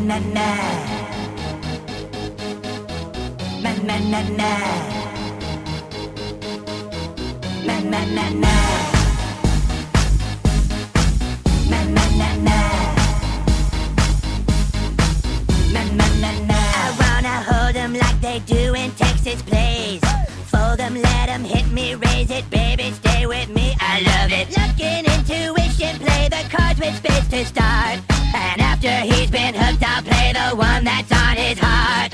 na na. Na na na na. Na na na na. Na na na na. Na na na na. I wanna hold 'em like they do in Texas plays. Fold 'em, let 'em hit me, raise it, baby, stay with me. I love it. Looking intuition, play the cards with spades to start. And after he's been hooked, I'll play the one that's on his heart.